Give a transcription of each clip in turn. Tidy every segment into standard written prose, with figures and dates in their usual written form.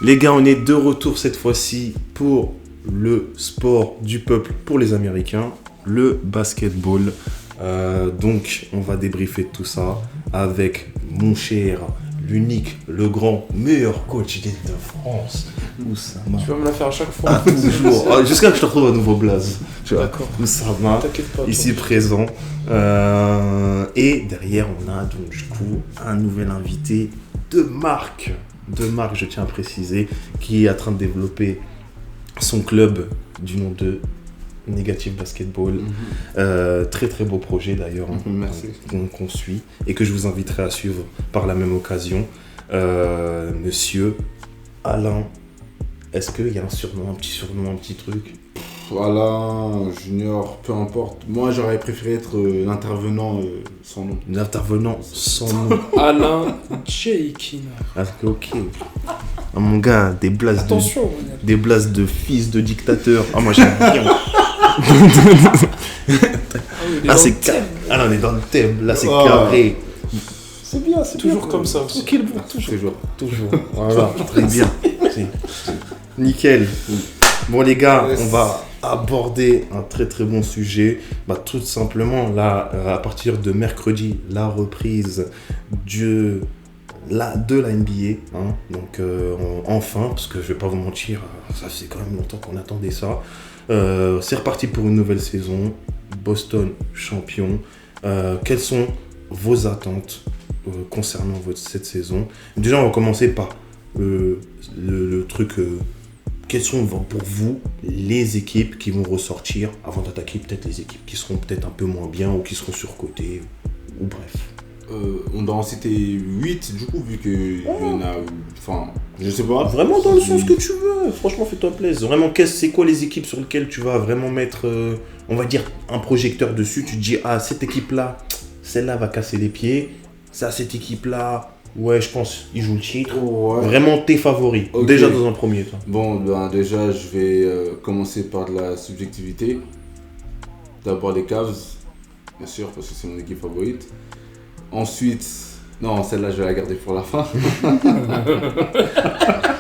Les gars, on est de retour cette fois-ci pour le sport du peuple pour les Américains, le basketball. Donc, on va débriefer tout ça avec mon cher, l'unique, le grand, meilleur coach de France, Oussama. Tu vas me la faire à chaque fois. Toujours. Jusqu'à que je te retrouve un nouveau blaze. D'accord. Oussama, T'inquiète pas. ici présent. Et derrière, on a donc du coup un nouvel invité de marque, je tiens à préciser, qui est en train de développer son club du nom de Négatif Basketball. Très très beau projet d'ailleurs, Merci. qu'on suit et que je vous inviterai à suivre par la même occasion. Monsieur Alain, est-ce qu'il y a un surnom, un petit truc? Voilà, junior, peu importe. Moi, j'aurais préféré être l'intervenant sans nom. L'intervenant sans nom. Alain Jeikina. Ah, ok. Ah, mon gars, des blases Attention. de fils de dictateur. Ah, moi j'aime bien. Ah, c'est carré. Ah, là, on est dans le thème. Là, c'est carré. C'est bien, c'est toujours comme ça aussi. Tranquille, toujours. Voilà, très bien. Nickel. Bon, les gars, on va aborder un très très bon sujet. Tout simplement, là, à partir de mercredi, la reprise de la NBA. Hein. Donc, enfin, parce que je vais pas vous mentir, ça fait quand même longtemps qu'on attendait ça. C'est reparti pour une nouvelle saison. Boston champion. Quelles sont vos attentes concernant cette saison? Déjà, on va commencer par le truc. Quelles sont pour vous les équipes qui vont ressortir avant d'attaquer peut-être les équipes qui seront peut-être un peu moins bien ou qui seront surcotées ou bref. On doit en citer 8 du coup, vu qu'il y en a. Enfin, je sais pas. Vraiment dans le sens que tu veux, franchement, fais-toi plaisir. Vraiment, c'est quoi les équipes sur lesquelles tu vas vraiment mettre, on va dire, un projecteur dessus? Tu te dis, ah, cette équipe-là, celle-là va casser les pieds. Ça, cette équipe-là, ouais, je pense, ils jouent le titre. Ouais. Vraiment tes favoris, Okay. déjà dans un premier temps. Bon, déjà, je vais commencer par de la subjectivité. D'abord les Cavs, bien sûr, parce que c'est mon équipe favorite. Ensuite, non, celle-là, je vais la garder pour la fin.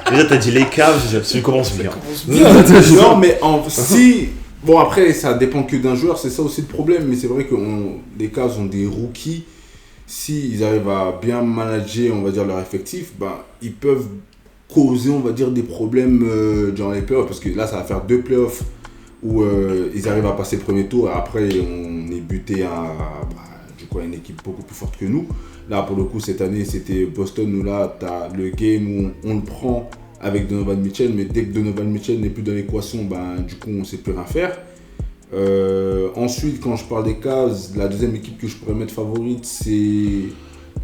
Déjà, t'as dit les Cavs, tu commences bien. Non, mais si... Bon, après, ça dépend que d'un joueur, c'est ça aussi le problème. Mais c'est vrai que les Cavs ont des rookies. S'ils arrivent à bien manager, on va dire, leur effectif, ils peuvent causer, on va dire, des problèmes dans les playoffs. Parce que là, ça va faire 2 playoffs où ils arrivent à passer le premier tour. Et après, on est buté à une équipe beaucoup plus forte que nous. Là, pour le coup, cette année, c'était Boston où là, tu as le game où on le prend avec Donovan Mitchell. Mais dès que Donovan Mitchell n'est plus dans l'équation, du coup, on ne sait plus rien faire. Ensuite, quand je parle des Cavs, la deuxième équipe que je pourrais mettre favorite, c'est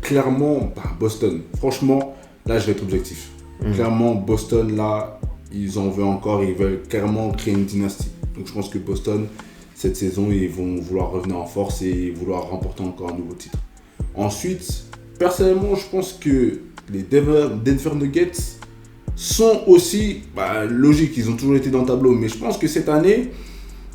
clairement Boston. Franchement, là, je vais être objectif. Clairement, Boston, là, ils en veulent encore, ils veulent carrément créer une dynastie. Donc, je pense que Boston, cette saison, ils vont vouloir revenir en force et vouloir remporter encore un nouveau titre. Ensuite, personnellement, je pense que les Denver Nuggets sont aussi logiques, ils ont toujours été dans le tableau. Mais je pense que cette année,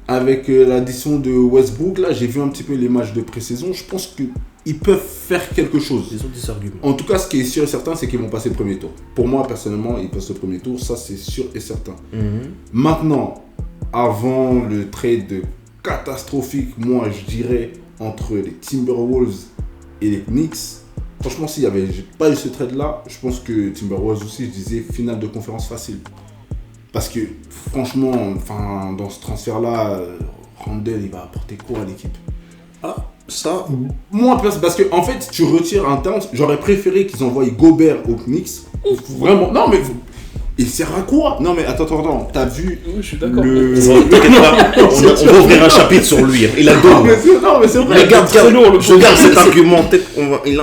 avec l'addition de Westbrook, là, j'ai vu un petit peu les matchs de pré-saison. Je pense qu'ils peuvent faire quelque chose. Ils ont des arguments. En tout cas, ce qui est sûr et certain, c'est qu'ils vont passer le premier tour. Pour moi, personnellement, ils passent le premier tour. Ça, c'est sûr et certain. Maintenant, avant le trade catastrophique, moi, je dirais, entre les Timberwolves et les Knicks, franchement, s'il n'y avait pas eu ce trade-là, je pense que Timberwolves aussi, je disais, finale de conférence facile. Parce que, franchement, dans ce transfert-là, Randle, il va apporter quoi à l'équipe? Ah, ça... Moi, parce que, en fait, tu retires un talent. J'aurais préféré qu'ils envoient Gobert aux Knicks. Vraiment. Non, mais il sert à quoi? Non, mais attends. T'as vu... Oui, je suis d'accord. T'inquiète pas, on va ouvrir un chapitre sur lui. Il a le dos. Non, mais c'est vrai. Je garde cet argument.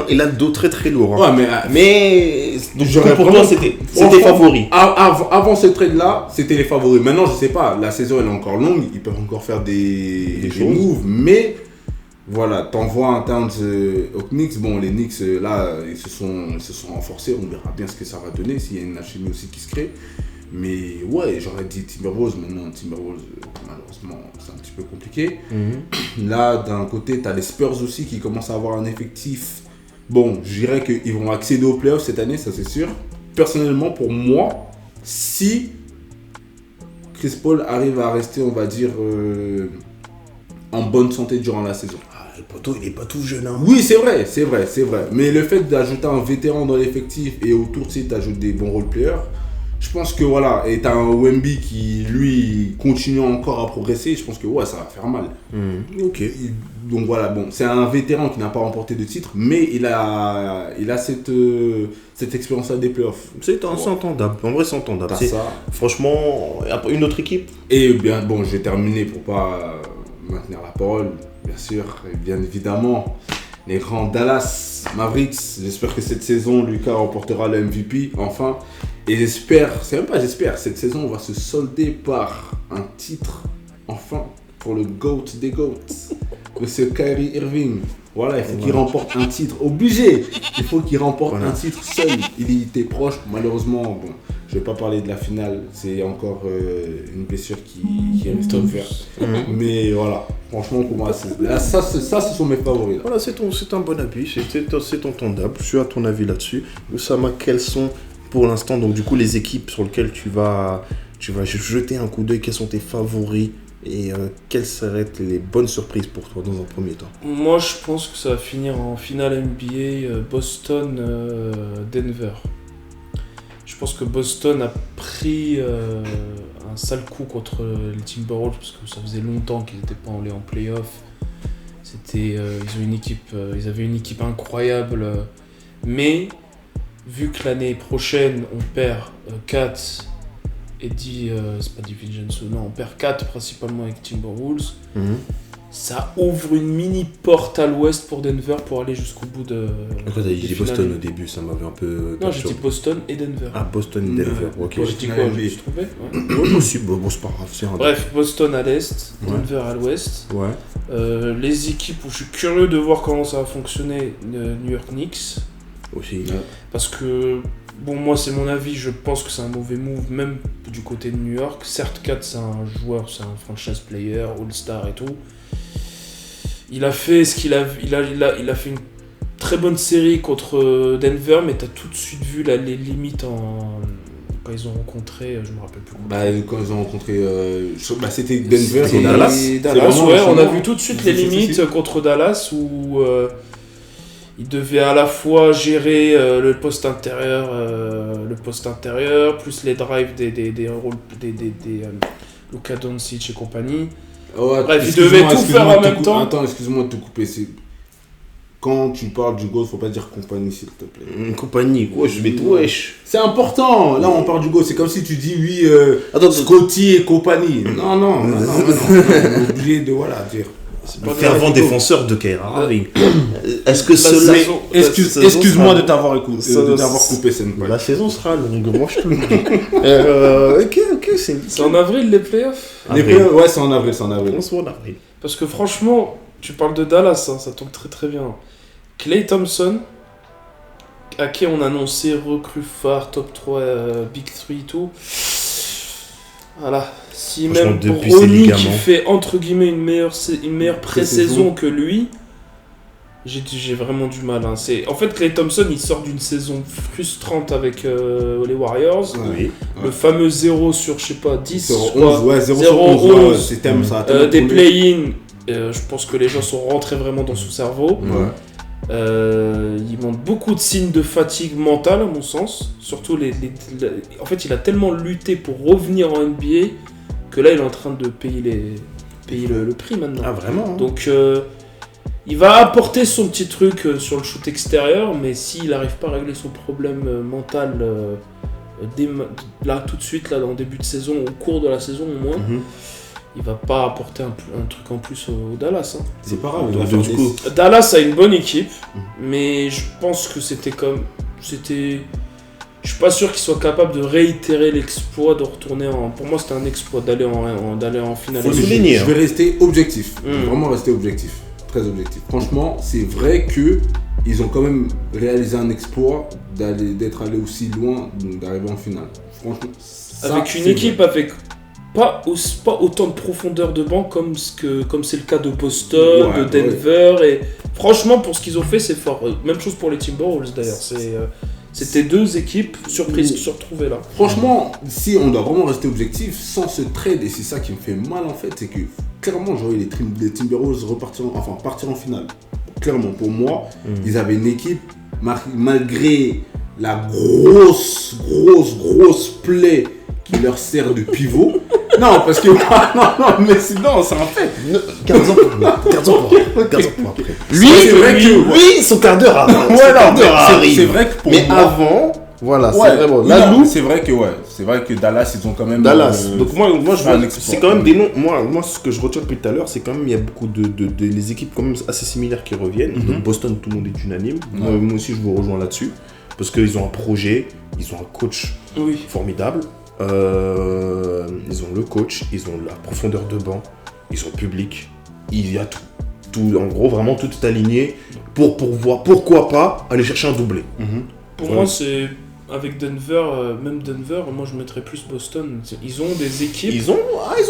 Il a le dos très très lourd. Ouais, mais donc, j'aurais pour toi, c'était favori. Avant ce trade-là, c'était les favoris. Maintenant, je sais pas. La saison, elle est encore longue. Ils peuvent encore faire des moves. Mais... Voilà, t'envoies un talent aux Knicks. Bon, les Knicks, là, ils se sont renforcés. On verra bien ce que ça va donner, s'il y a une alchimie aussi qui se crée. Mais ouais, j'aurais dit Timberwolves. Maintenant, Timberwolves, malheureusement, c'est un petit peu compliqué. Là, d'un côté, t'as les Spurs aussi qui commencent à avoir un effectif. Bon, je dirais qu'ils vont accéder aux playoffs cette année, ça c'est sûr. Personnellement, pour moi, si Chris Paul arrive à rester, on va dire, en bonne santé durant la saison. Le poteau, il est pas tout jeune. Hein. Oui, c'est vrai. Mais le fait d'ajouter un vétéran dans l'effectif et autour de ça, t'ajoutes des bons role-players, je pense que voilà, et t'as un Wemby qui, lui, continue encore à progresser, je pense que ouais, ça va faire mal. Ok. Donc voilà, bon, c'est un vétéran qui n'a pas remporté de titre, mais il a cette expérience-là des playoffs. C'est entendable. En vrai, c'est entendable. T'as ça. Franchement, une autre équipe. Et bien, bon, je vais terminer pour pas maintenir la parole, bien sûr, et bien évidemment, les grands Dallas Mavericks. J'espère que cette saison, Lucas remportera le MVP, enfin. Et j'espère, cette saison va se solder par un titre, enfin, pour le GOAT des GOATs, Monsieur Kyrie Irving. Voilà, il faut qu'il remporte un titre, obligé. Il faut qu'il remporte un titre seul. Il était proche, malheureusement, bon, je vais pas parler de la finale, c'est encore une blessure qui reste ouverte. Mais voilà, franchement, pour moi, ça, ce sont mes favoris. Là. Voilà, c'est un bon avis, c'est entendable. Je suis à ton avis là-dessus. Oussama, quels sont pour l'instant, donc du coup, les équipes sur lesquelles tu vas jeter un coup d'œil, quels sont tes favoris et quelles seraient les bonnes surprises pour toi dans un premier temps? Moi, je pense que ça va finir en finale NBA Boston-Denver. Je pense que Boston a pris un sale coup contre les Timberwolves parce que ça faisait longtemps qu'ils n'étaient pas allés en playoff. Ils avaient une équipe incroyable, mais vu que l'année prochaine on perd 4 et c'est pas Division, non, on perd 4 principalement avec Timberwolves, ça ouvre une mini porte à l'ouest pour Denver pour aller jusqu'au bout de. Pourquoi t'as dit Boston au début, ça m'avait un peu. Non, j'ai dit Boston et Denver. Ah, Boston et Denver, ok. J'ai dit quoi, je me suis trompé. Ouais, possible, bon, c'est pas grave. Bref, Boston à l'est, Denver à l'ouest. Ouais. Les équipes où je suis curieux de voir comment ça va fonctionner, New York Knicks. Aussi. Ouais. Parce que, bon, moi c'est mon avis, je pense que c'est un mauvais move, même du côté de New York. Certes, Kat c'est un joueur, c'est un franchise player, all-star et tout. Il a fait ce qu'il a, il a fait une très bonne série contre Denver, mais t'as tout de suite vu les limites quand ils ont rencontré, je me rappelle plus. Quand ils ont rencontré, c'était Denver C'était et Dallas, ouais, on a vu tout de suite les Si. limites contre Dallas où il devait à la fois gérer le poste intérieur, plus les drives des Luka Doncic et compagnie. Ouais, bref, il devait tout faire en même temps. Attends, excuse-moi de te couper. Quand tu parles du GOAT, faut pas dire compagnie, s'il te plaît. Une compagnie, wesh, mais wesh. C'est important. Là, on parle du GOAT. C'est comme si tu dis, oui, Attends, Scotty et compagnie. Non. On est obligé de, dire. Fervent défenseur de Kyrie Irving. Est-ce que cela... Excuse-moi de t'avoir coupé, Senpai. La saison sera longue, moi je te le dis. Ok, C'est en avril les playoffs. Les playoffs, ouais, c'est en avril. On se voit en avril. Parce que franchement, tu parles de Dallas, hein, ça tombe très très bien. Klay Thompson, à qui on annonçait recrue phare, top 3, Big 3 et tout. Voilà. Si même Bronny qui fait entre guillemets une meilleure pré-saison que lui, j'ai vraiment du mal. Hein. En fait, Klay Thompson, il sort d'une saison frustrante avec les Warriors. Oui. Le fameux 0 sur, je sais pas, 10, 0 sur 11, c'est thème, ça des play-in. Je pense que les gens sont rentrés vraiment dans son cerveau. Ouais. Il montre beaucoup de signes de fatigue mentale, à mon sens. Surtout en fait, il a tellement lutté pour revenir en NBA que là, il est en train de payer le prix maintenant. Ah, vraiment hein. Donc, il va apporter son petit truc sur le shoot extérieur, mais s'il n'arrive pas à régler son problème mental là, tout de suite, là, dans le début de saison, au cours de la saison au moins, il va pas apporter un truc en plus au Dallas. Hein. C'est pas grave. Donc, du coup, Dallas a une bonne équipe, mais je pense que je suis pas sûr qu'il soit capable de réitérer l'exploit de retourner en. Pour moi, c'était un exploit d'aller en finale. Faut souligner. Je vais rester objectif. Vraiment rester objectif. Très objectif. Franchement, c'est vrai que ils ont quand même réalisé un exploit d'être allé aussi loin, d'arriver en finale. Franchement. Avec une équipe avec pas autant de profondeur de banc comme c'est le cas de Boston, de Denver. Et franchement, pour ce qu'ils ont fait, c'est fort. Même chose pour les Timberwolves d'ailleurs. C'était deux équipes surprises qui se retrouvaient là. Franchement, si on doit vraiment rester objectif, sans ce trade, et c'est ça qui me fait mal en fait, c'est que clairement j'aurais les Timberwolves partir en finale. Clairement, pour moi, ils avaient une équipe, malgré la grosse plaie qui leur sert de pivot. Non, parce que. Non, mais sinon, c'est un fait. Gardons pour après. Lui, c'est vrai que. Lui, son quart d'heure avant. C'est vrai que pour mais moi. avant, voilà, Ouais, c'est vraiment. là, Là, c'est vrai que c'est vrai que Dallas, ils ont quand même. Dallas. Donc moi je vois, un exploit. c'est quand même des noms. Moi, ce que je retiens depuis tout à l'heure, c'est quand même il y a beaucoup de les équipes quand même assez similaires qui reviennent. Donc Boston, tout le monde est unanime. Moi aussi, je vous rejoins là-dessus parce qu'ils ont un projet, ils ont un coach formidable. Ils ont le coach, ils ont la profondeur de banc, ils ont le public, il y a tout. En gros, vraiment tout est aligné pour voir pourquoi pas aller chercher un doublé. Pour moi, c'est avec Denver, même Denver, moi je mettrais plus Boston. Ils ont des équipes. Ils ont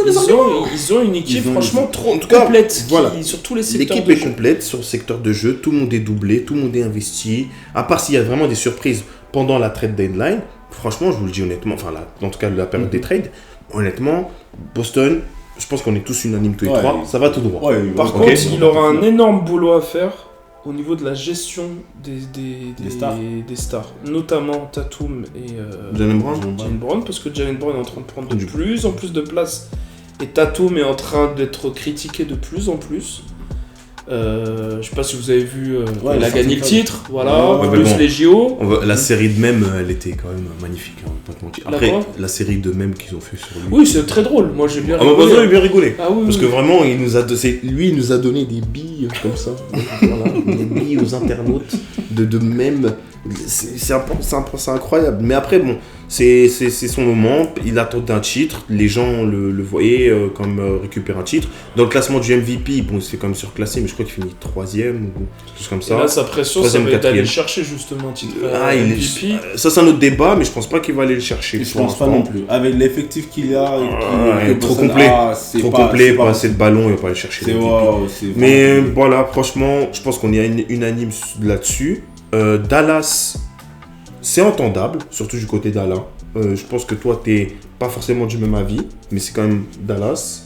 des arguments. Ils ont une équipe franchement trop en tout cas, complète voilà. sur tous les secteurs. L'équipe de est jeu. complète sur le secteur de jeu, tout le monde est doublé, tout le monde est investi. À part s'il y a vraiment des surprises pendant la trade deadline, franchement, je vous le dis honnêtement, en tout cas la période des trades, honnêtement, Boston, je pense qu'on est tous unanimes tous les trois, ça va tout droit. Par contre, il aura un énorme boulot à faire au niveau de la gestion des stars, notamment Tatum et Jalen Brown, parce que Jalen Brown est en train de prendre de plus en plus de place et Tatum est en train d'être critiqué de plus en plus. Je sais pas si vous avez vu, il a gagné le titre, plus les JO. La série de mèmes, elle était quand même magnifique, on va pas te mentir. Après, la série de mèmes qu'ils ont fait sur lui. Oui, c'est très drôle, moi j'ai bien rigolé. J'ai bien rigolé. Parce que oui. vraiment, il nous a donné des billes comme ça. Voilà, des billes aux internautes de mèmes. C'est incroyable. Mais après, bon, c'est son moment. Il a tenté un titre. Les gens le voyaient comme récupérer un titre. Dans le classement du MVP, bon, il s'est quand même surclassé, mais je crois qu'il finit 3ème ou quelque chose comme ça. Et là, sa pression, ça va être d'aller chercher justement un titre MVP. Ça, c'est un autre débat, mais je pense pas qu'il va aller le chercher. Je pense pas non plus. Avec l'effectif qu'il a, trop complet, pas assez de ballons, il va pas aller chercher. Mais voilà, franchement, je pense qu'on est unanime là-dessus. Dallas, c'est entendable, surtout du côté d'Alain. Je pense que toi, t'es pas forcément du même avis, mais c'est quand même Dallas.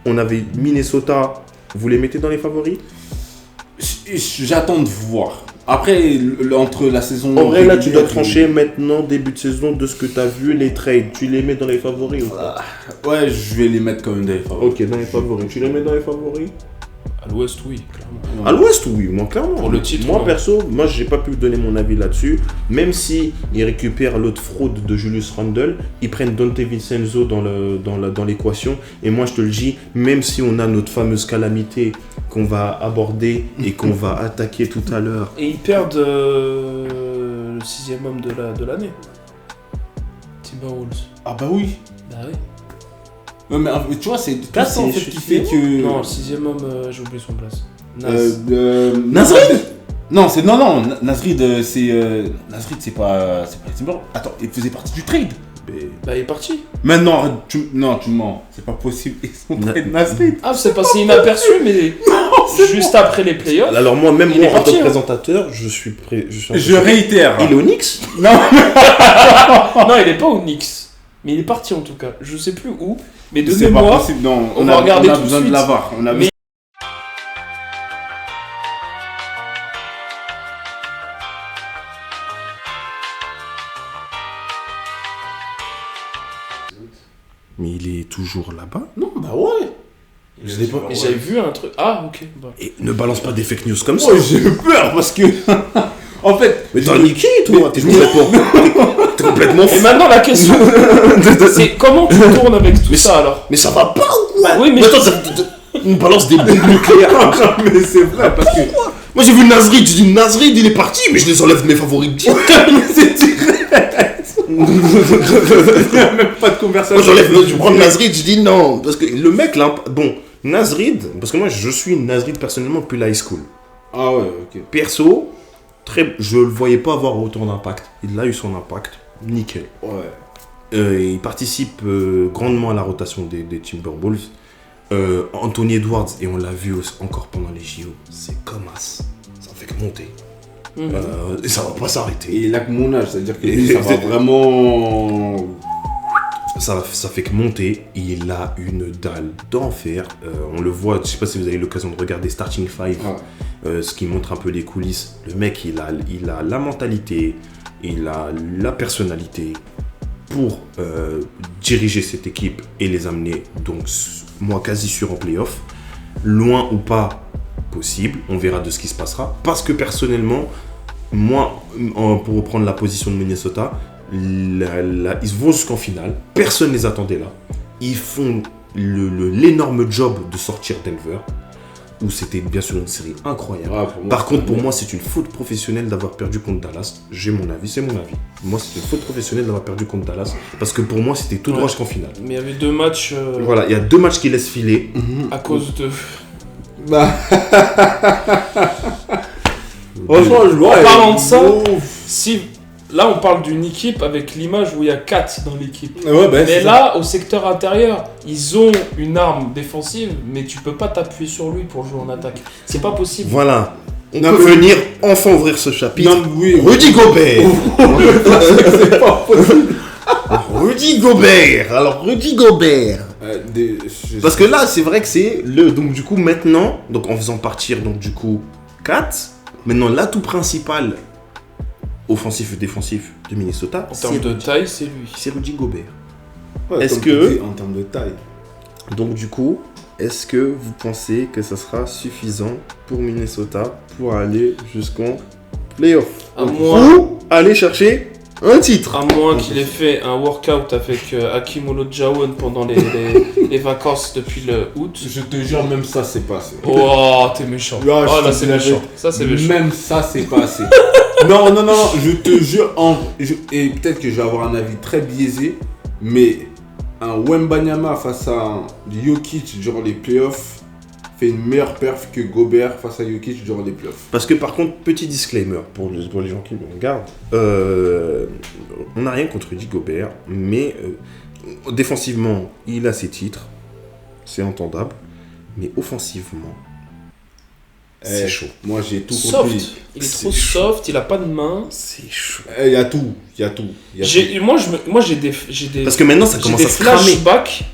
On avait Minnesota, vous les mettez dans les favoris ? J'attends de voir. Après, entre la saison... En vrai, là, tu dois trancher maintenant, début de saison, de ce que tu as vu, les trades. Tu les mets dans les favoris ou pas ? Ouais, je vais les mettre quand même dans les favoris. Ok, dans les favoris. Tu les mets dans les favoris ? À l'ouest, oui, clairement. À l'ouest, oui, moi, clairement. Pour le titre, moi, perso, j'ai pas pu donner mon avis là-dessus. Même si ils récupèrent l'autre fraude de Julius Randle, ils prennent Dante Vincenzo dans l'équation. Et moi, je te le dis, même si on a notre fameuse calamité qu'on va aborder et qu'on va attaquer tout à l'heure. Et ils perdent le 6e homme de l'année. Timberwolves. Ah bah oui. Bah oui. Ouais, mais tu vois, c'est tout ça en fait qui fait que... Non, le 6e homme, j'ai oublié son place. Nasrid. Non, Nasrid, c'est pas les Timberwolves. Attends, il faisait partie du trade. Bah, il est parti. Maintenant, tu mens. C'est pas possible. Ils sont trade Nasrid. Ah, c'est passé inaperçu, mais juste après les playoffs. Alors moi, même moi, en tant que présentateur, je suis prêt. Je réitère. Il est au Knicks ? Non. Non, il est pas au Knicks. Mais il est parti en tout cas. Je sais plus où. Mais de c'est mémoire, pas possible. Non, on va regarder on a tout de besoin suite. de l'avoir. On a Mais- Mais il est toujours là-bas. Non, bah ouais. Je l'ai pas. Et j'avais vu un truc. Ah, ok. Bah. Et ne balance pas des fake news comme ça. Ouais, j'ai eu peur parce que. En fait. Mais t'as niqué, toi. T'es complètement fou. Et maintenant, la question, c'est comment tu tournes avec tout ça alors? Mais ça va pas ou quoi? Oui, mais attends, on balance des bombes nucléaires. Mais c'est vrai parce que. Moi j'ai vu Nasrid, je dis Nasrid il est parti, mais je les enlève de mes favoris direct. C'est direct. Il n'y a même pas de conversation. Moi je prends Nasrid, je dis non. Parce que le mec là, bon, Nasrid, parce que moi je suis Nasrid personnellement depuis la high school. Ah ouais, ok. Perso, je le voyais pas avoir autant d'impact. Il a eu son impact, nickel. Ouais. Il participe grandement à la rotation des Timberwolves. Anthony Edwards, et on l'a vu encore pendant les JO, c'est comme as. Ça fait que monter. Et ça va pas s'arrêter. Et il a que mon âge, c'est-à-dire que lui, ça va vraiment... Ça fait que monter. Il a une dalle d'enfer. On le voit, je sais pas si vous avez l'occasion de regarder Starting Five, ce qui montre un peu les coulisses. Le mec, il a la mentalité, il a la personnalité pour diriger cette équipe et les amener, donc moi quasi sûr en play-off. Loin ou pas possible, on verra de ce qui se passera. Parce que personnellement, moi, pour reprendre la position de Minnesota, ils vont jusqu'en finale. Personne ne les attendait là. Ils font l'énorme job de sortir Denver, où c'était bien sûr une série incroyable. Par contre, pour moi, c'est une faute professionnelle d'avoir perdu contre Dallas. J'ai mon avis, c'est mon avis. Moi, c'est une faute professionnelle d'avoir perdu contre Dallas, parce que pour moi, c'était tout droit jusqu'en finale. Mais il y avait 2 matchs... Voilà, il y a 2 matchs qui laissent filer. À cause de... En parlant de ça, si... Là, on parle d'une équipe avec l'image où il y a 4 dans l'équipe. Mais là, au secteur intérieur, ils ont une arme défensive, mais tu peux pas t'appuyer sur lui pour jouer en attaque. C'est pas possible. Voilà. On peut venir enfin ouvrir ce chapitre. Rudy Gobert. C'est pas possible. Rudy Gobert. Alors, Rudy Gobert. Parce que là, c'est vrai que c'est le... Donc, du coup, maintenant, donc en faisant partir, donc du coup, 4, maintenant, l'atout principal... offensif et défensif de Minnesota. En termes de taille, c'est lui. C'est Rudy Gobert. Est-ce que... En termes de taille. Donc du coup, est-ce que vous pensez que ça sera suffisant pour Minnesota pour aller jusqu'en playoff? Ou aller chercher un titre? À moins qu'il ait fait un workout avec Hakeem Olajuwon pendant les vacances depuis le août. Je te jure, même ça, c'est pas assez. Oh, t'es méchant. Là, c'est méchant. Ça, c'est méchant. Même ça, c'est pas assez. Non, je te jure, et peut-être que je vais avoir un avis très biaisé, mais un Wembanyama face à un Jokic durant les playoffs fait une meilleure perf que Gobert face à Jokic durant les playoffs. Parce que par contre, petit disclaimer pour les gens qui me regardent, on n'a rien contre Rudy Gobert, mais défensivement, il a ses titres, c'est entendable, mais offensivement, c'est chaud. Moi, j'ai tout compris. Il est trop soft, il a pas de main. C'est chaud. Il y a tout. Moi, j'ai des... Parce que maintenant, ça commence à se cramer.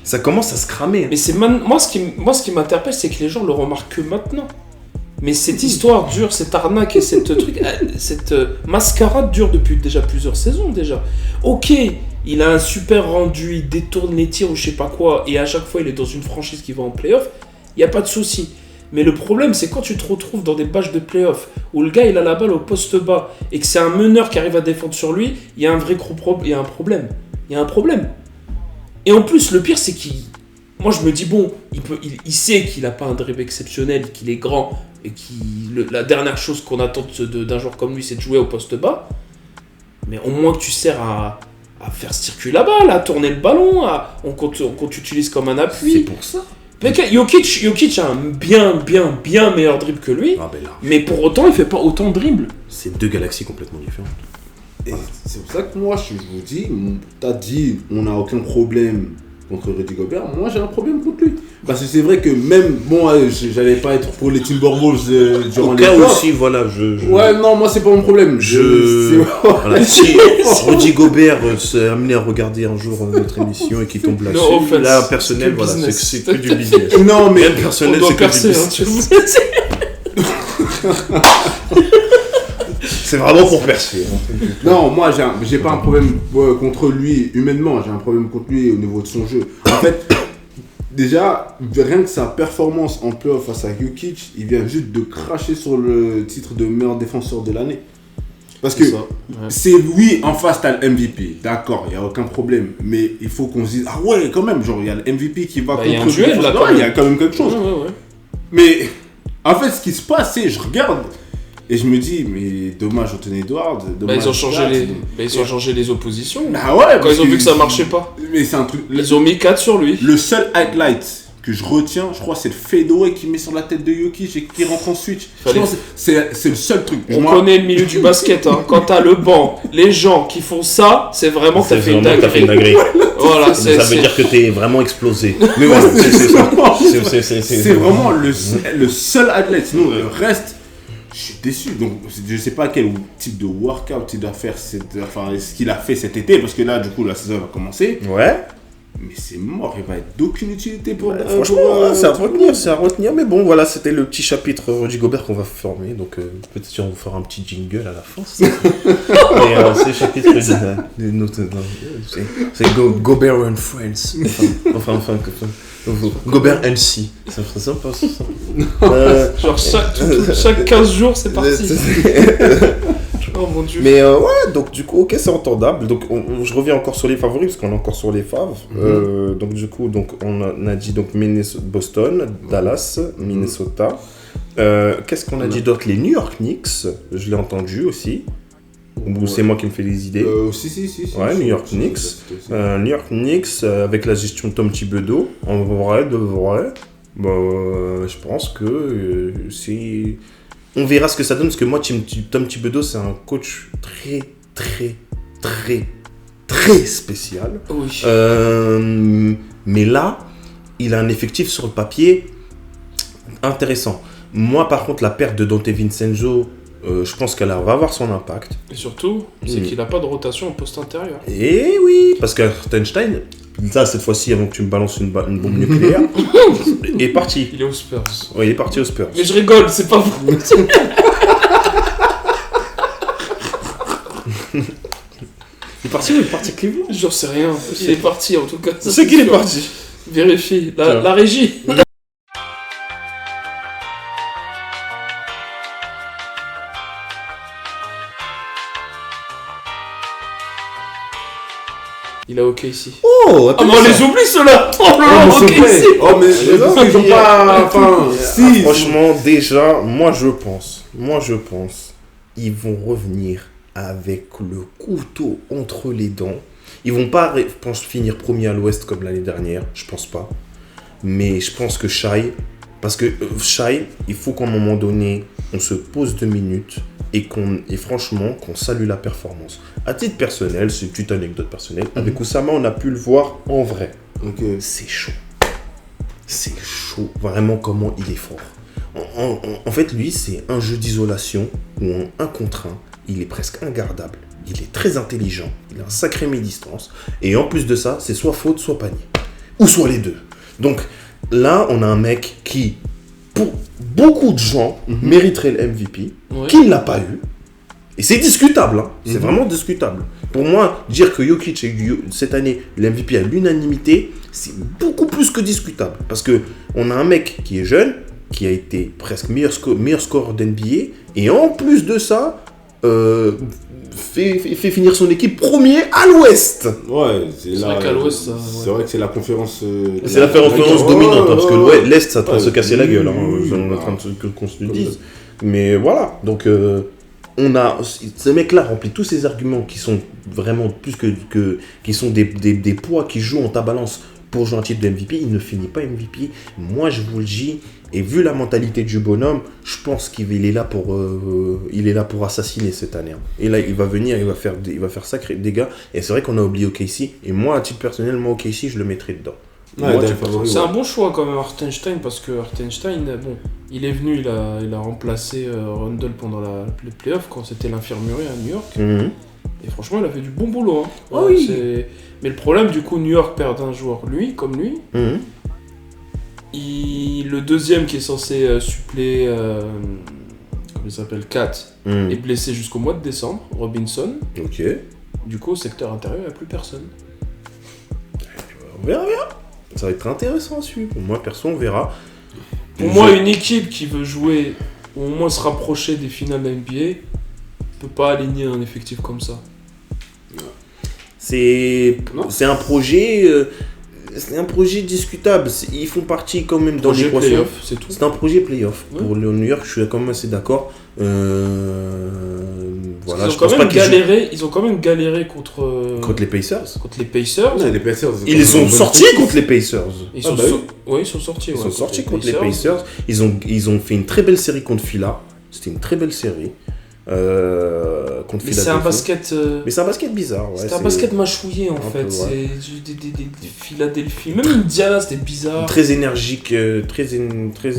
Ça commence à se cramer. Mais c'est moi, ce qui m'interpelle, c'est que les gens le remarquent que maintenant. Mais cette histoire dure, cette arnaque et cette mascarade dure depuis déjà plusieurs saisons déjà. Ok, il a un super rendu, il détourne les tirs ou je sais pas quoi, et à chaque fois, il est dans une franchise qui va en play-off, il n'y a pas de souci. Mais le problème, c'est quand tu te retrouves dans des matchs de play-off où le gars il a la balle au poste bas et que c'est un meneur qui arrive à défendre sur lui, il y a un vrai il y a un problème. Il y a un problème. Et en plus, le pire, c'est moi, je me dis, bon, il sait qu'il n'a pas un dribble exceptionnel, qu'il est grand et la dernière chose qu'on attend d'un joueur comme lui, c'est de jouer au poste bas. Mais au moins que tu sers à faire circuler la balle, à tourner le ballon, qu'on t'utilise comme un appui. C'est pour ça. Jokic a un bien meilleur dribble que lui, mais pour autant, il fait pas autant de dribble. C'est 2 galaxies complètement différentes. Et c'est pour ça que moi, je vous dis, t'as dit, on n'a aucun problème contre Rudy Gobert. Moi, j'ai un problème contre lui. Parce que c'est vrai que même, j'allais pas être pour les Timberwolves durant les playoffs. Aussi, voilà, Ouais, non, moi, c'est pas mon problème. Voilà, si Rudy Gobert s'est amené à regarder un jour notre émission et qu'il tombe là-dessus, là, personnel, voilà, c'est que du business. Non, mais personnel, c'est que du business. C'est vraiment pour percer. Non, moi, j'ai pas un problème contre lui humainement, j'ai un problème contre lui au niveau de son jeu. En fait, déjà, rien que sa performance en playoff face à Jokic, il vient juste de cracher sur le titre de meilleur défenseur de l'année. Parce que c'est oui, en face, t'as le MVP, d'accord, il n'y a aucun problème. Mais il faut qu'on se dise, ah ouais, quand même, genre, il y a le MVP qui va contre le défenseur. Il y a quand même quelque chose. Ouais. Mais en fait, ce qui se passe, c'est je regarde. Et je me dis, mais dommage Anthony Edwards. Ils ont changé les oppositions. Ah ouais, quand ils ont vu que ça marchait pas. Mais c'est un truc. Ils ont mis 4 sur lui. Le seul highlight que je retiens, je crois, c'est le fadeaway qu'il met sur la tête de Jokic et qui rentre en switch. C'est le seul truc. On connaît le milieu du basket. Hein. Quand t'as le banc, les gens qui font ça, c'est vraiment que t'as fait une dinguerie. Voilà, ça veut dire que t'es vraiment explosé. Mais voilà, c'est ça. C'est vraiment le seul highlight. Sinon, le reste. Je suis déçu. Donc, je sais pas quel type de workout il doit faire, ce qu'il a fait cet été, parce que là, du coup, la saison va commencer. Ouais. Mais c'est mort, il va être d'aucune utilité pour. Franchement, c'est à retenir. Mais bon, voilà, c'était le petit chapitre Rudy Gobert qu'on va former. Donc, peut-être qu'on fera un petit jingle à la fin. Mais c'est le chapitre c'est Gobert and Friends. Enfin, Gobert and C. Ça ferait sympa, ça. Genre, chaque 15 jours, c'est parti. Oh mon dieu. Mais ouais, donc du coup, ok, c'est entendable. Donc je reviens encore sur les favoris parce qu'on est encore sur les faves. Donc du coup, on a dit donc Boston, Dallas, Minnesota. Qu'est-ce qu'on a dit d'autre? Les New York Knicks, je l'ai entendu aussi. Ou c'est moi qui me fais les idées? Si. Ouais, New York Knicks. New York Knicks avec la gestion de Tom Thibodeau. En vrai, je pense que c'est... On verra ce que ça donne, parce que moi, Tom Thibodeau, c'est un coach très spécial. Oui. Mais là, il a un effectif sur le papier intéressant. Moi, par contre, la perte de Dante Vincenzo, je pense qu'elle va avoir son impact. Et surtout, c'est qu'il n'a pas de rotation au poste intérieur. Et oui, parce qu'Hartenstein, là, cette fois-ci, avant que tu me balances une bombe nucléaire, est parti. Il est aux Spurs. Oui, il est parti aux Spurs. Mais je rigole, c'est pas vrai. Il est parti ou il est parti Cleveland? J'en sais rien. Il est parti en tout cas. C'est qu'il est parti. Vérifie. La régie. Il a OK ici. Oh, ah, mais on les oublie ceux-là. Oh là là, OK ici. Oh, mais les autres, ils ont pas. Enfin, si. Franchement, déjà, moi je pense, ils vont revenir avec le couteau entre les dents. Ils vont pas, je pense, finir premier à l'Ouest comme l'année dernière, je pense pas. Mais je pense que Shai, parce que Shai, il faut qu'à un moment donné, on se pose 2 minutes et franchement, qu'on salue la performance. À titre personnel, c'est une petite anecdote personnelle, avec Oussama, on a pu le voir en vrai. Okay. C'est chaud. C'est chaud, vraiment comment il est fort. En fait, lui, c'est un jeu d'isolation où en 1 contre 1, il est presque ingardable. Il est très intelligent, il a un sacré mi-distance. Et en plus de ça, c'est soit faute, soit panier. Ou soit les deux. Donc là, on a un mec qui, pour beaucoup de gens, mériterait le MVP, qui ne l'a pas eu. Et c'est discutable, hein. C'est vraiment discutable. Pour moi, dire que Jokic a eu cette année le MVP à l'unanimité, c'est beaucoup plus que discutable. Parce qu'on a un mec qui est jeune, qui a été presque meilleur score d'NBA, et en plus de ça, fait finir son équipe premier à l'Ouest. Ouais, c'est vrai qu'à l'Ouest, c'est vrai que c'est la conférence. C'est la conférence dominante, hein, parce que l'Est, ça va se casser la gueule. Hein, on est en train de qu'on se le dise. Mais voilà, donc on a ce mec-là remplit tous ces arguments qui sont vraiment plus qui sont des poids qui jouent en ta balance pour jouer un titre de MVP. Il ne finit pas MVP. Moi, je vous le dis. Et vu la mentalité du bonhomme, je pense qu'il est là pour assassiner cette année. Et là, il va venir, il va faire sacré dégâts. Et c'est vrai qu'on a oublié OKC. Et moi, à titre personnel, OKC, je le mettrais dedans. Ouais, c'est un bon choix quand même, Hartenstein, parce que Hartenstein, bon, il est venu, il a remplacé Rundle pendant les playoffs quand c'était l'infirmerie à New York. Et franchement, il a fait du bon boulot. Hein. Oh oui. Mais le problème, du coup, New York perd un joueur, comme lui. Le deuxième qui est censé suppléer, comment il s'appelle, Kat, est blessé jusqu'au mois de décembre, Robinson. Ok. Du coup, au secteur intérieur, il n'y a plus personne. On verra bien. Ça va être intéressant à suivre. Moi, perso, on verra. Pour moi, une équipe qui veut jouer, ou au moins se rapprocher des finales de la NBA, ne peut pas aligner un effectif comme ça. C'est un projet... c'est un projet discutable. Ils font partie quand même dans l'équation. Playoff, c'est tout. C'est un projet playoff. Ouais. Pour le New York, je suis quand même assez d'accord. Voilà, ils ont quand même galéré contre les Pacers. Contre les Pacers. Ouais, les Pacers. Ils sont sortis contre les Pacers. Ils sont sortis. Ils sont sortis contre les Pacers. Ils ont fait une très belle série contre Phila. C'était une très belle série. contre Mais c'est un basket. Mais c'est un basket bizarre. Ouais, c'est un basket mâchouillé en fait. peu, ouais. C'est des Philadelphie. Même Indiana, c'était bizarre. Très énergique, très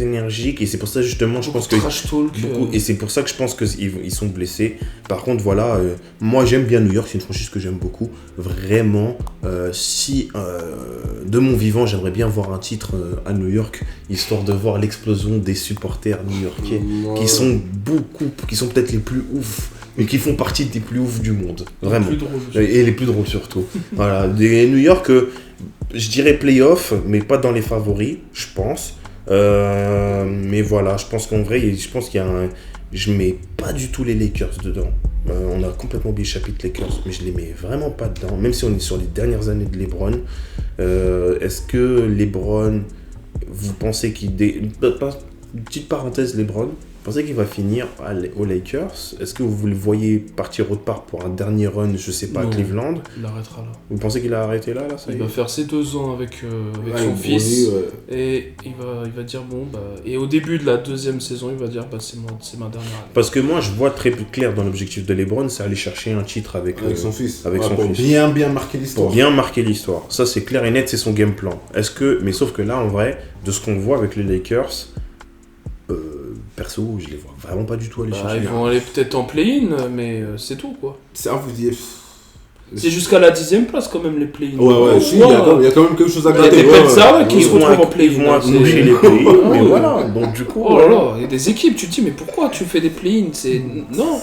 énergique. Et c'est pour ça, justement, je pense que. Trash talk. Et c'est pour ça que je pense qu'ils sont blessés. Par contre, voilà, moi j'aime bien New York, c'est une franchise que j'aime beaucoup. Vraiment, si de mon vivant, j'aimerais bien voir un titre à New York, histoire de voir l'explosion des supporters new-yorkais, qui sont peut-être les plus ouf, mais qui font partie des plus ouf du monde. Vraiment. Les plus drôles. Et les plus drôles surtout. Voilà, des New York, je dirais playoff, mais pas dans les favoris, je pense. Mais voilà, je pense qu'en vrai, je mets pas du tout les Lakers dedans. On a complètement oublié le chapitre Lakers, mais je les mets vraiment pas dedans. Même si on est sur les dernières années de LeBron, est-ce que LeBron, vous pensez petite parenthèse, LeBron, vous pensez qu'il va finir aux Lakers? Est-ce que vous le voyez partir autre part pour un dernier run, je sais pas, à Cleveland? Il arrêtera là. Vous pensez qu'il a arrêté là ça Il va faire ses 2 ans avec son fils. Et il va dire bon, bah. Et au début de la 2e saison, il va dire bah, c'est ma dernière année. Parce que moi, je vois très clair dans l'objectif de LeBron, c'est aller chercher un titre avec son fils. Pour bien marquer l'histoire. Pour bien marquer l'histoire. Ça, c'est clair et net, c'est son game plan. Mais sauf que là, en vrai, de ce qu'on voit avec les Lakers, perso, je les vois vraiment pas du tout aller chercher. Ils vont aller peut-être en play-in, mais c'est tout quoi. Ça, vous dites. C'est jusqu'à la 10e place quand même les play-in. Ouais, il y a quand même quelque chose à Il gratter. y a des Penzards qui se retrouvent en play-in. Ils vont accrocher les play-in, mais voilà. Donc du coup... Oh là là, il y a des équipes, tu te dis mais pourquoi tu fais des play-in? Non,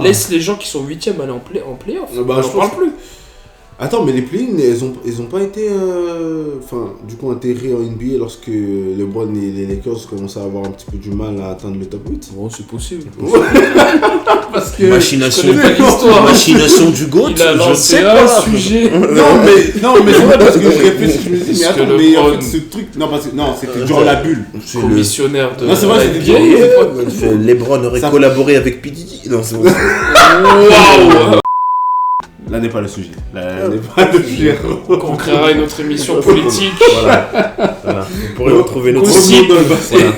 laisse les gens qui sont 8e aller en play-off. On n'en parle plus. Attends, mais les play-in, elles ont pas été intégrées en NBA lorsque LeBron et les Lakers commençaient à avoir un petit peu du mal à atteindre le top 8. Bon, c'est possible. Parce que machination du GOAT, il a lancé un sujet. Non, mais c'est vrai parce que je réfléchis, je me dis, mais attends, mais en fait, ce truc. Non, c'était genre la bulle. Commissionnaire de. Non, c'est vrai, c'était LeBron aurait collaboré avec P. Diddy. Non, c'est bon. Waouh! Là n'est pas le sujet. On créera une autre émission politique. Voilà. Vous pourrez retrouver notre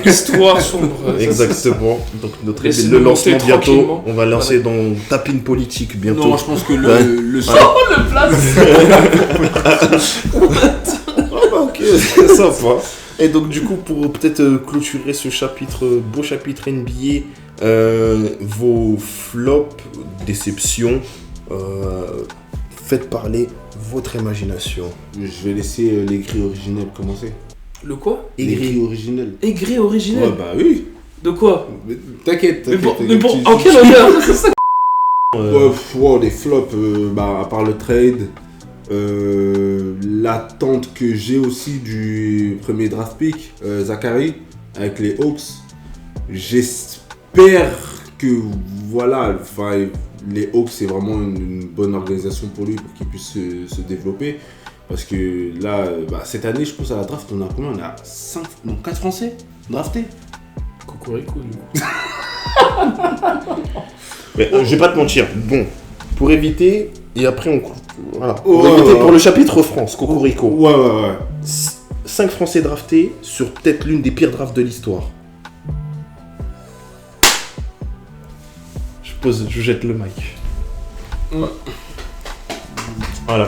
histoire sombre. Exactement. Donc le lancement bientôt. On va lancer dans Tapine politique bientôt. Non, je pense que le ok, c'est sympa. Et donc du coup, pour peut-être clôturer ce beau chapitre NBA, vos flops, déceptions, faites parler votre imagination. Je vais laisser les grilles originelles commencer. Le quoi? Les grilles originelles. Aigris originelles? Ouais, bah oui. De quoi? T'inquiète. Mais pour en quel honneur? Les flops, à part le trade, l'attente que j'ai aussi du premier draft pick, Zachary, avec les Hawks. J'espère que les Hawks, c'est vraiment une bonne organisation pour lui, pour qu'il puisse se développer. Parce que là, cette année, je pense à la draft, on a combien? On a 4 Français draftés. Cocorico, du coup. Mais, je vais pas te mentir. Bon, pour éviter, et après pour éviter pour le chapitre France, Cocorico. Ouais. 5 Français draftés sur peut-être l'une des pires drafts de l'histoire. Je jette le mic. Voilà.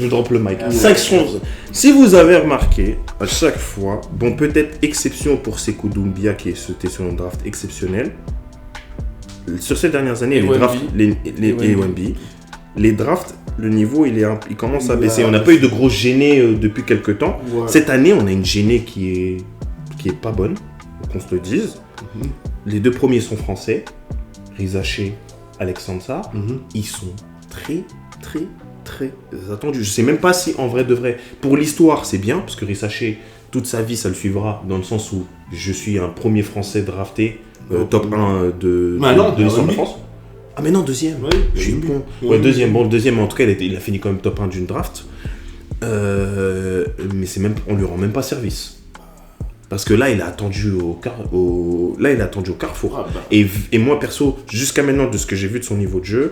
Je drop le mic. 5 choses. Si vous avez remarqué, à chaque fois, bon, peut-être exception pour Sekou Doumbia qui était sur un draft exceptionnel. Sur ces dernières années, les drafts, le niveau il commence à baisser. On n'a pas eu de gros gênés depuis quelques temps. Ouais. Cette année, on a une gênée qui est pas bonne, qu'on se le dise. Les 2 premiers sont français, Rizaché, Alexandre. Ils sont très attendus. Je sais même pas si en vrai de vrai, pour l'histoire c'est bien, parce que Rizaché, toute sa vie ça le suivra, dans le sens où je suis un premier français drafté, top 1 de l'histoire de France. Ah mais non, deuxième. Oui, je suis bon. Ouais, deuxième. Bon, le deuxième en tout cas il a fini quand même top 1 d'une draft. Mais on lui rend même pas service. Parce que là, il a attendu au carrefour. Et moi, perso, jusqu'à maintenant, de ce que j'ai vu de son niveau de jeu...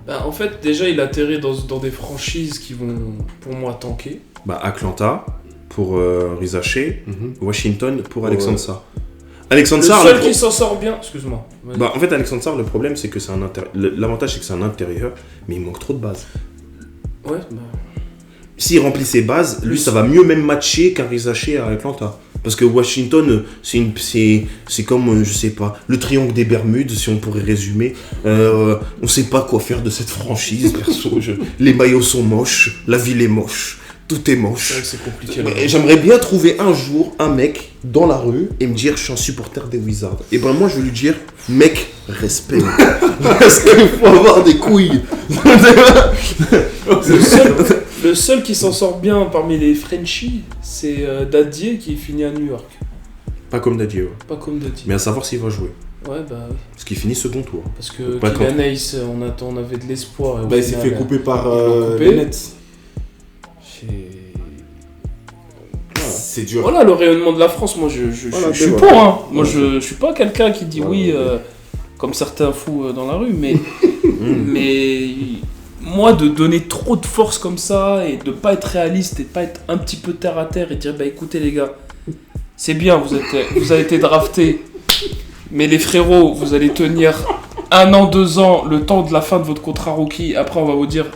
En fait, déjà, il atterrit dans des franchises qui vont, pour moi, tanker. Atlanta, pour Rizaché, Washington, pour Alexandre Sarr. Alexandre Le Sarr, seul qui s'en sort bien, excuse-moi. Vas-y. en fait, Alexandre Sarr, le problème, c'est que c'est un l'avantage, c'est que c'est un intérieur, mais il manque trop de bases. Ouais, S'il remplit ses bases, lui, ça va mieux même matcher qu'Arisa Shea à Atlanta. Parce que Washington, c'est comme, je sais pas, le triangle des Bermudes, si on pourrait résumer. On sait pas quoi faire de cette franchise, perso. Les maillots sont moches, la ville est moche, tout est moche. c'est vrai que c'est compliqué. Là. Et j'aimerais bien trouver un jour un mec dans la rue et me dire je suis un supporter des Wizards. Et ben moi je vais lui dire mec, respect. Parce qu'il faut avoir des couilles. Le seul qui s'en sort bien parmi les Frenchies, c'est Dadier qui finit à New York. Pas comme Dadier, ouais. Pas comme Dadier. Mais à savoir s'il va jouer. Ouais, bah oui. Parce qu'il finit second tour. Parce que Pas Kylian Hayes, on avait de l'espoir. Et au Bah, il s'est final, fait couper par ils l'ont coupé. les Nets. Voilà. C'est dur. Voilà le rayonnement de la France, moi je Voilà, suis voilà. pour, hein. Moi je suis pas quelqu'un qui dit oui comme certains fous dans la rue, mais moi de donner trop de force comme ça et de pas être réaliste et de pas être un petit peu terre à terre et dire bah écoutez les gars, c'est bien, vous avez été draftés, mais les frérots, vous allez tenir 1 an, 2 ans, le temps de la fin de votre contrat rookie, après on va vous dire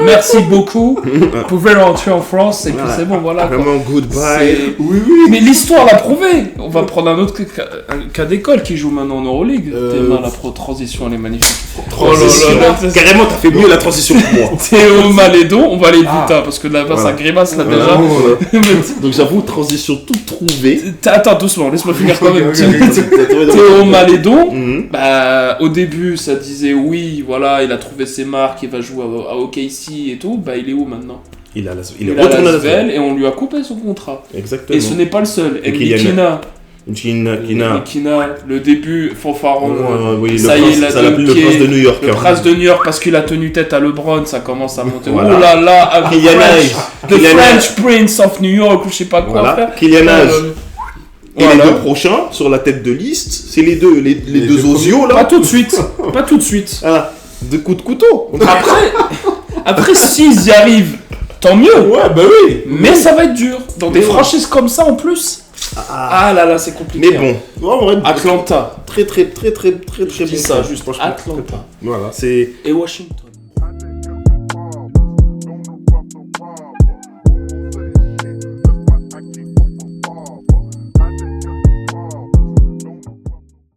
merci beaucoup, vous pouvez rentrer en France et puis Voilà. c'est bon, voilà quoi. Vraiment goodbye. C'est- Oui. Mais l'histoire l'a prouvé. On va prendre un autre cas d'école qui joue maintenant en Euroleague. Théma, la transition, elle est magnifique. Transition. Oh là là. Carrément, t'as fait mieux la transition que moi. Théo Malédon, on va aller vite hein, parce que là-bas ça grimace là déjà. Donc j'avoue, transition toute trouvée. Attends, doucement, laisse-moi finir quand même. Théo Théo Malédon, bah, au début ça disait oui, voilà, il a trouvé ses marques, il va jouer à OKC et tout. Bah, il est où maintenant? Il est Il est à retourné à Las Vegas la et on lui a coupé son contrat. Exactement. Et ce n'est pas le seul. Et qu'il y a Kina, le début, fanfaron. Oui, ça y est, il a ça l'appelle le dunké. prince de New York. Le prince de New York parce qu'il a tenu tête à LeBron, ça commence à monter. Voilà. Oh là là, Kylian Hayes. The Kylian French Prince of New York, ou je sais pas quoi Voilà. faire. Kylian Hayes. Et Voilà. les deux prochains sur la tête de liste, c'est les deux osios Pas là. tout de suite, pas tout de suite. Ah, de coups de couteau. Après s'ils y arrivent, tant mieux. Ouais, bah oui. Mais ça va être dur. Dans des franchises comme ça en plus. Ah là là, c'est compliqué. Mais bon, en vrai, Atlanta. très Je dis bon. ça juste. Franchement, Atlanta. Voilà, c'est Et Washington.